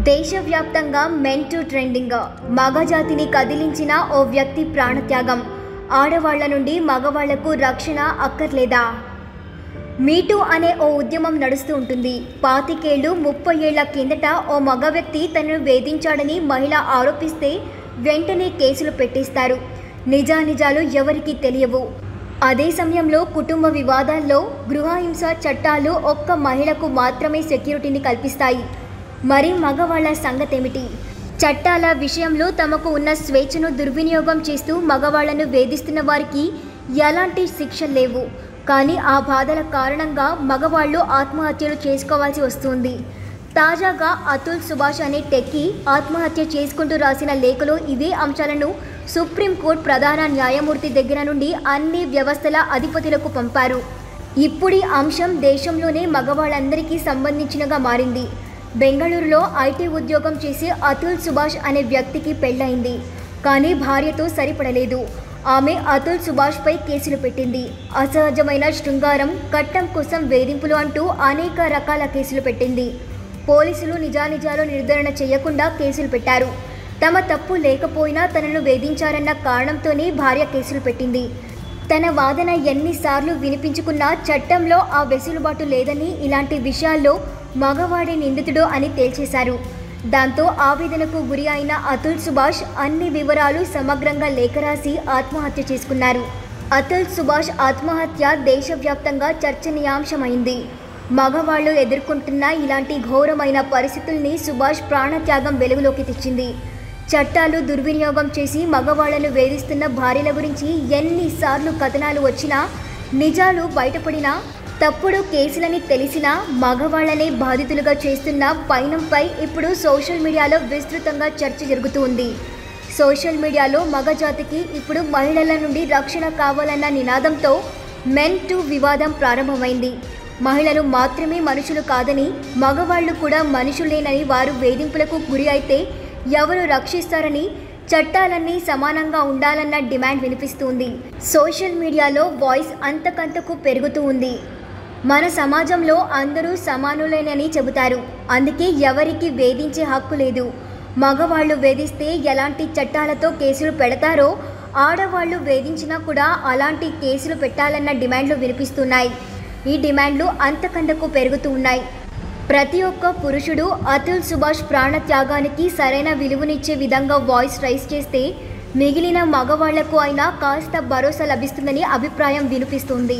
దేశవ్యాప్తంగా men to trending. మగజాతిని కదిలించిన ఓ వ్యక్తి ప్రాణత్యాగం. ఆడవాళ్ల నుండి మగవాళ్లకు రక్షణ అక్కర్లేదా? మీటూ అనే ఓ ఉద్యమం నడుస్తూ ఉంటుంది. 25 ఏళ్లు 30 ఏళ్ల కిందట ఓ మగ వ్యక్తి తనను వేధించాడని మహిళ ఆరోపిస్తే వెంటనే కేసులు పెట్టేస్తారు. నిజానిజాలు ఎవరికీ తెలియవు. అదే సమయంలో కుటుంబ వివాదాల్లో గృహహింస చట్టాలు ఒక్క మహిళకు మాత్రమే సెక్యూరిటీని కల్పిస్తాయి. మరి మగవాళ్ల సంగతేమిటి? చట్టాల విషయంలో తమకు ఉన్న స్వేచ్ఛను దుర్వినియోగం చేస్తూ మగవాళ్లను వేధిస్తున్న వారికి ఎలాంటి శిక్షలు లేవు. కానీ ఆ బాధల కారణంగా మగవాళ్లు ఆత్మహత్యలు చేసుకోవాల్సి వస్తుంది. తాజాగా అతుల్ సుభాష్ అనే టెక్కీ ఆత్మహత్య చేసుకుంటూ రాసిన లేఖలో ఇవే అంశాలను సుప్రీంకోర్టు ప్రధాన న్యాయమూర్తి దగ్గర నుండి అన్ని వ్యవస్థల అధిపతులకు పంపారు. ఇప్పుడీ అంశం దేశంలోనే మగవాళ్ళందరికీ సంబంధించినగా మారింది. బెంగళూరులో ఐటీ ఉద్యోగం చేసే అతుల్ సుభాష్ అనే వ్యక్తికి పెళ్లైంది. కానీ భార్యతో సరిపడలేదు. ఆమె అతుల్ సుభాష్పై కేసులు పెట్టింది. అసహజమైన శృంగారం, కట్నం కోసం వేధింపులు అంటూ అనేక రకాల కేసులు పెట్టింది. పోలీసులు నిజానిజాలు నిర్ధారణ చేయకుండా కేసులు పెట్టారు. తమ తప్పు లేకపోయినా తనను వేధించారన్న కారణంతోనే భార్య కేసులు పెట్టింది. తన వాదన ఎన్నిసార్లు వినిపించుకున్నా చట్టంలో ఆ వెసులుబాటు లేదని, ఇలాంటి విషయాల్లో మగవాడే నిందితుడు అని తేల్చేశారు. దాంతో ఆవేదనకు గురి అయిన అతుల్ సుభాష్ అన్ని వివరాలు సమగ్రంగా లేఖ రాసి ఆత్మహత్య చేసుకున్నారు. అతుల్ సుభాష్ ఆత్మహత్య దేశవ్యాప్తంగా చర్చనీయాంశమైంది. మగవాళ్లు ఎదుర్కొంటున్న ఇలాంటి ఘోరమైన పరిస్థితుల్ని సుభాష్ ప్రాణత్యాగం వెలుగులోకి తెచ్చింది. చట్టాలు దుర్వినియోగం చేసి మగవాళ్లను వేధిస్తున్న భార్యల గురించి ఎన్నిసార్లు కథనాలు వచ్చినా, నిజాలు బయటపడినా, తప్పుడు కేసులని తెలిసినా మగవాళ్లనే బాధితులుగా చేస్తున్న పైనంపై ఇప్పుడు సోషల్ మీడియాలో విస్తృతంగా చర్చ జరుగుతుంది. సోషల్ మీడియాలో మగజాతికి ఇప్పుడు మహిళల నుండి రక్షణ కావాలన్న నినాదంతో మెన్ టు వివాదం ప్రారంభమైంది. మహిళలు మాత్రమే మనుషులు కాదని, మగవాళ్లు కూడా మనుషులేనని, వారు వేధింపులకు గురి అయితే ఎవరు రక్షిస్తారని, చట్టాలన్నీ సమానంగా ఉండాలన్న డిమాండ్ వినిపిస్తుంది. సోషల్ మీడియాలో వాయిస్ అంతకంతకు పెరుగుతూ ఉంది. మన సమాజంలో అందరూ సమానులేనని చెబుతారు. అందుకే ఎవరికి వేధించే హక్కు లేదు. మగవాళ్లు వేధిస్తే ఎలాంటి చట్టాలతో కేసులు పెడతారో, ఆడవాళ్లు వేధించినా కూడా అలాంటి కేసులు పెట్టాలన్న డిమాండ్లు వినిపిస్తున్నాయి. ఈ డిమాండ్లు అంతకంతకు పెరుగుతూ ఉన్నాయి. ప్రతి ఒక్క పురుషుడు అతుల్ సుభాష్ ప్రాణత్యాగానికి సరైన విలువనిచ్చే విధంగా వాయిస్ రైజ్ చేస్తే మిగిలిన మగవాళ్లకు అయినా కాస్త భరోసా లభిస్తుందని అభిప్రాయం వినిపిస్తుంది.